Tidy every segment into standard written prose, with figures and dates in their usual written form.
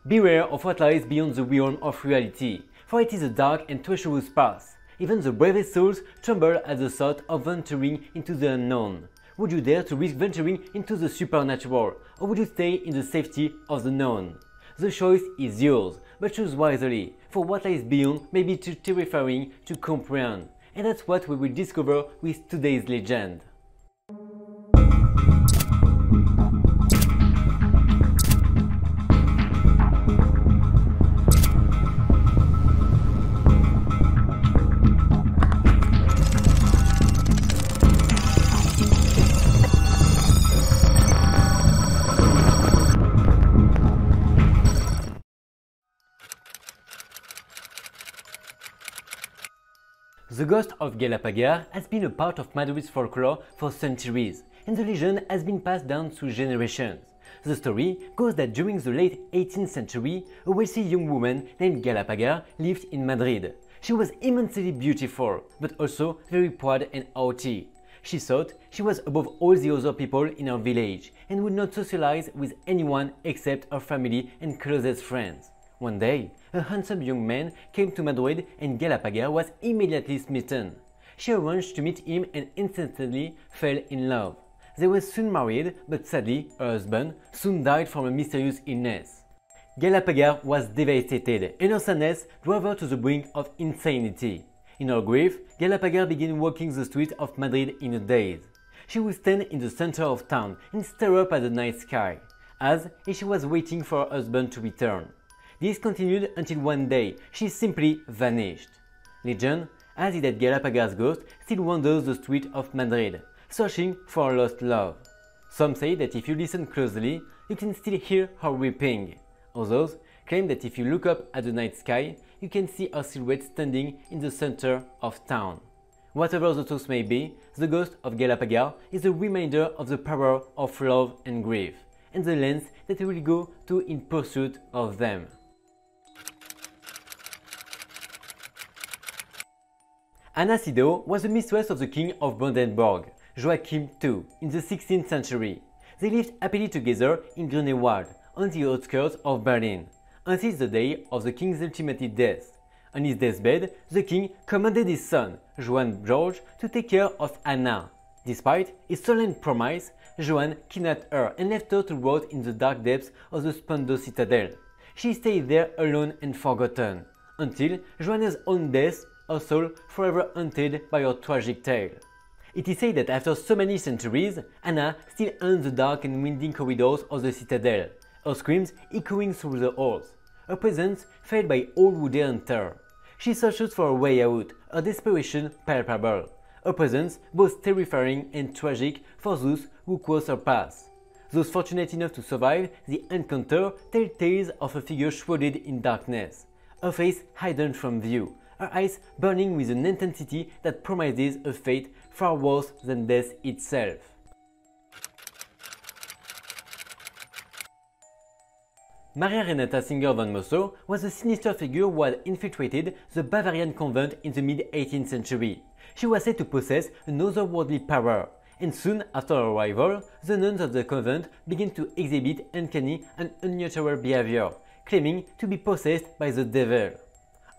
Beware of what lies beyond the realm of reality, for it is a dark and treacherous path. Even the bravest souls tremble at the thought of venturing into the unknown. Would you dare to risk venturing into the supernatural, or would you stay in the safety of the known? The choice is yours, but choose wisely, for what lies beyond may be too terrifying to comprehend, and that's what we will discover with today's legend. The ghost of Galapagar has been a part of Madrid's folklore for centuries, and the legend has been passed down through generations. The story goes that during the late 18th century, a wealthy young woman named Galapagar lived in Madrid. She was immensely beautiful, but also very proud and haughty. She thought she was above all the other people in her village, and would not socialize with anyone except her family and closest friends. One day, a handsome young man came to Madrid and Galapagar was immediately smitten. She arranged to meet him and instantly fell in love. They were soon married, but sadly, her husband soon died from a mysterious illness. Galapagar was devastated, and her sadness drove her to the brink of insanity. In her grief, Galapagar began walking the streets of Madrid in a daze. She would stand in the center of town and stare up at the night sky, as if she was waiting for her husband to return. This continued until one day she simply vanished. Legend has it that Galapagar's ghost still wanders the streets of Madrid, searching for her lost love. Some say that if you listen closely, you can still hear her weeping. Others claim that if you look up at the night sky, you can see her silhouette standing in the center of town. Whatever the truth may be, the ghost of Galapagar is a reminder of the power of love and grief, and the lengths that we will go to in pursuit of them. Anna Sido was the mistress of the king of Brandenburg, Joachim II, in the 16th century. They lived happily together in Grunewald, on the outskirts of Berlin, until the day of the king's ultimate death. On his deathbed, the king commanded his son, Johann George, to take care of Anna. Despite his solemn promise, Johann kidnapped her and left her to rot in the dark depths of the Spandau citadel. She stayed there alone and forgotten, until Johanna's own death, her soul forever haunted by her tragic tale. It is said that after so many centuries, Anna still haunts the dark and winding corridors of the citadel, her screams echoing through the halls. Her presence felt by all who dare enter. She searches for a way out, her desperation palpable. Her presence both terrifying and tragic for those who cross her path. Those fortunate enough to survive the encounter tell tales of a figure shrouded in darkness, her face hidden from view, her eyes burning with an intensity that promises a fate far worse than death itself. Maria Renata Singer von Mosso was a sinister figure who had infiltrated the Bavarian convent in the mid-18th century. She was said to possess an otherworldly power, and soon after her arrival, the nuns of the convent began to exhibit uncanny and unnatural behavior, claiming to be possessed by the devil.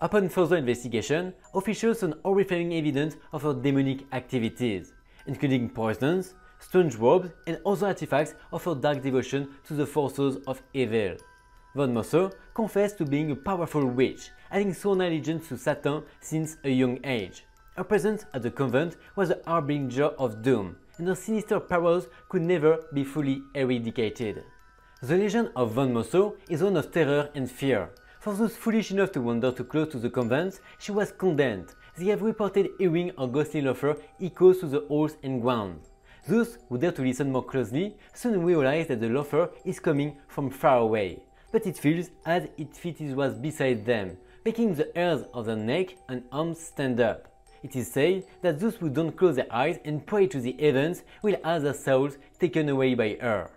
Upon further investigation, officials found horrifying evidence of her demonic activities, including poisons, strange robes, and other artifacts of her dark devotion to the forces of evil. Von Mosso confessed to being a powerful witch, having sworn allegiance to Satan since a young age. Her presence at the convent was a harbinger of doom, and her sinister powers could never be fully eradicated. The legend of Von Mosso is one of terror and fear. For those foolish enough to wander too close to the convent, she was condemned. They have reported hearing her ghostly laughter echo through the halls and grounds. Those who dare to listen more closely soon realize that the laughter is coming from far away, but it feels as if it was beside them, making the hairs of their neck and arms stand up. It is said that those who don't close their eyes and pray to the heavens will have their souls taken away by her.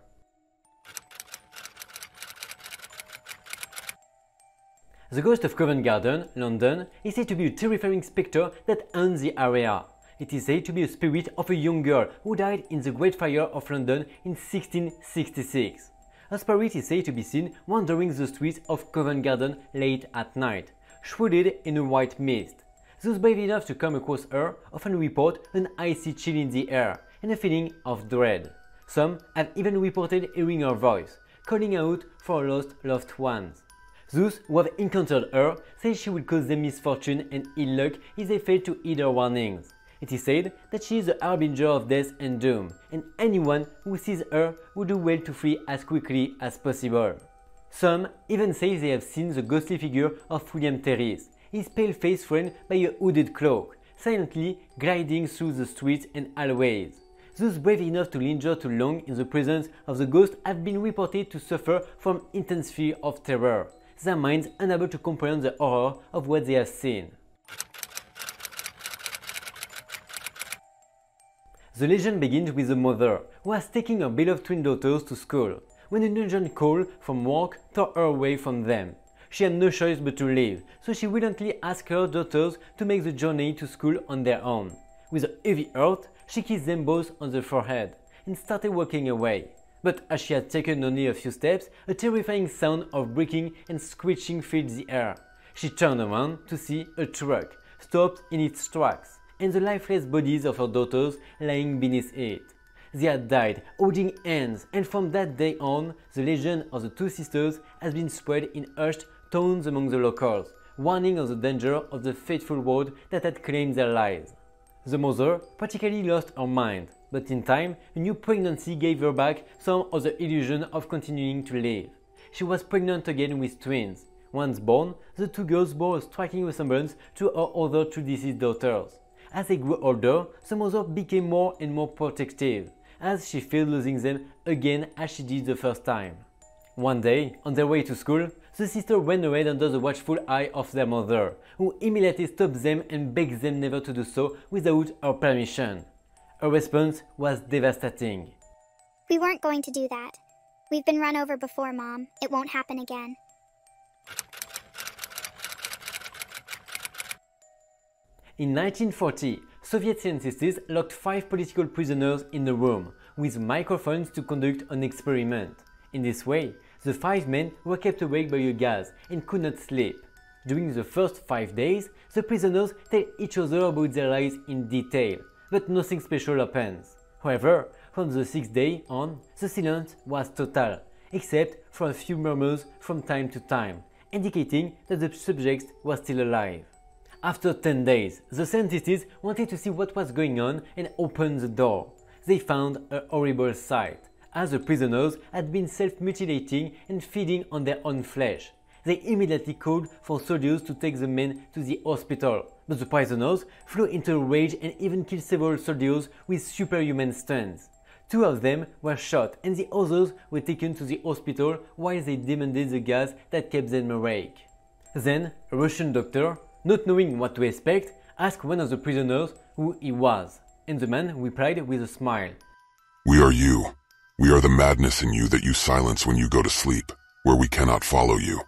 The ghost of Covent Garden, London, is said to be a terrifying spectre that haunts the area. It is said to be a spirit of a young girl who died in the Great Fire of London in 1666. A spirit is said to be seen wandering the streets of Covent Garden late at night, shrouded in a white mist. Those brave enough to come across her often report an icy chill in the air and a feeling of dread. Some have even reported hearing her voice, calling out for lost loved ones. Those who have encountered her say she will cause them misfortune and ill luck if they fail to heed her warnings. It is said that she is the harbinger of death and doom, and anyone who sees her would do well to flee as quickly as possible. Some even say they have seen the ghostly figure of William Terris, his pale face framed by a hooded cloak, silently gliding through the streets and alleyways. Those brave enough to linger too long in the presence of the ghost have been reported to suffer from intense fear of terror, their minds unable to comprehend the horror of what they have seen. The legend begins with a mother who was taking her beloved twin daughters to school, when an urgent call from work tore her away from them. She had no choice but to leave, so she willingly asked her daughters to make the journey to school on their own. With a heavy heart, she kissed them both on the forehead and started walking away. But as she had taken only a few steps, a terrifying sound of breaking and screeching filled the air. She turned around to see a truck stopped in its tracks, and the lifeless bodies of her daughters lying beneath it. They had died holding hands, and from that day on, the legend of the two sisters has been spread in hushed tones among the locals, warning of the danger of the fateful road that had claimed their lives. The mother practically lost her mind, but in time, a new pregnancy gave her back some of the illusion of continuing to live. She was pregnant again with twins. Once born, the two girls bore a striking resemblance to her other two deceased daughters. As they grew older, the mother became more and more protective, as she feared losing them again as she did the first time. One day, on their way to school, the sisters ran away under the watchful eye of their mother, who immediately stopped them and begged them never to do so without her permission. Her response was devastating. "We weren't going to do that. We've been run over before, Mom. It won't happen again." In 1940, Soviet scientists locked 5 political prisoners in a room with microphones to conduct an experiment. In this way, the 5 men were kept awake by a gas and could not sleep. During the first 5 days, the prisoners tell each other about their lives in detail, but nothing special happens. However, from the 6th day on, the silence was total, except for a few murmurs from time to time, indicating that the subject was still alive. After 10 days, the scientists wanted to see what was going on and opened the door. They found a horrible sight, as the prisoners had been self-mutilating and feeding on their own flesh. They immediately called for soldiers to take the men to the hospital, but the prisoners flew into a rage and even killed several soldiers with superhuman strength. 2 of them were shot and the others were taken to the hospital while they demanded the gas that kept them awake. Then, a Russian doctor, not knowing what to expect, asked one of the prisoners who he was, and the man replied with a smile. "We are you. We are the madness in you that you silence when you go to sleep, where we cannot follow you."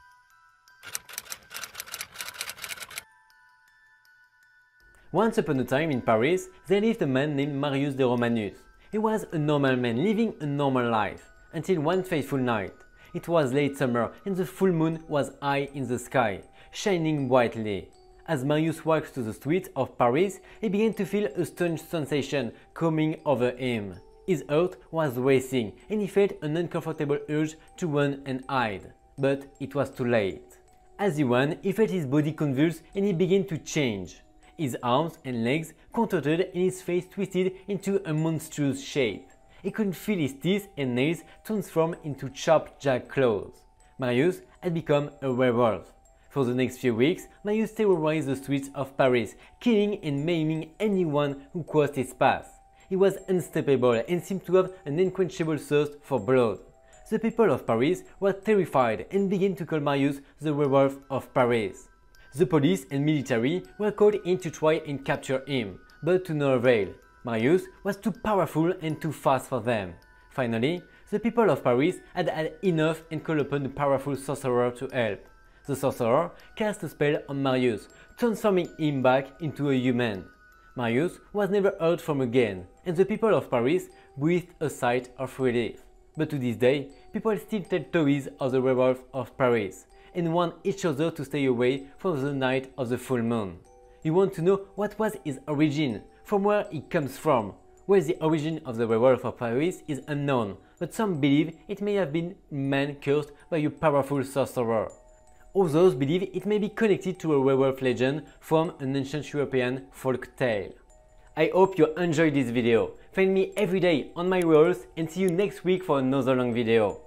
Once upon a time in Paris, there lived a man named Marius de Romanus. He was a normal man living a normal life, until one fateful night. It was late summer and the full moon was high in the sky, shining brightly. As Marius walked to the streets of Paris, he began to feel a strange sensation coming over him. His heart was racing and he felt an uncomfortable urge to run and hide. But it was too late. As he ran, he felt his body convulse and he began to change. His arms and legs contorted and his face twisted into a monstrous shape. He could feel his teeth and nails transform into sharp jagged claws. Marius had become a werewolf. For the next few weeks, Marius terrorized the streets of Paris, killing and maiming anyone who crossed his path. He was unstoppable and seemed to have an unquenchable thirst for blood. The people of Paris were terrified and began to call Marius the werewolf of Paris. The police and military were called in to try and capture him, but to no avail. Marius was too powerful and too fast for them. Finally, the people of Paris had had enough and called upon the powerful sorcerer to help. The sorcerer cast a spell on Marius, transforming him back into a human. Marius was never heard from again, and the people of Paris breathed a sigh of relief. But to this day, people still tell stories of the werewolf of Paris and warn each other to stay away from the night of the full moon. You want to know what was his origin, from where he comes from. Well, the origin of the werewolf of Paris is unknown, but some believe it may have been a man cursed by a powerful sorcerer. Others believe it may be connected to a werewolf legend from an ancient European folk tale. I hope you enjoyed this video. Find me every day on my walls and see you next week for another long video.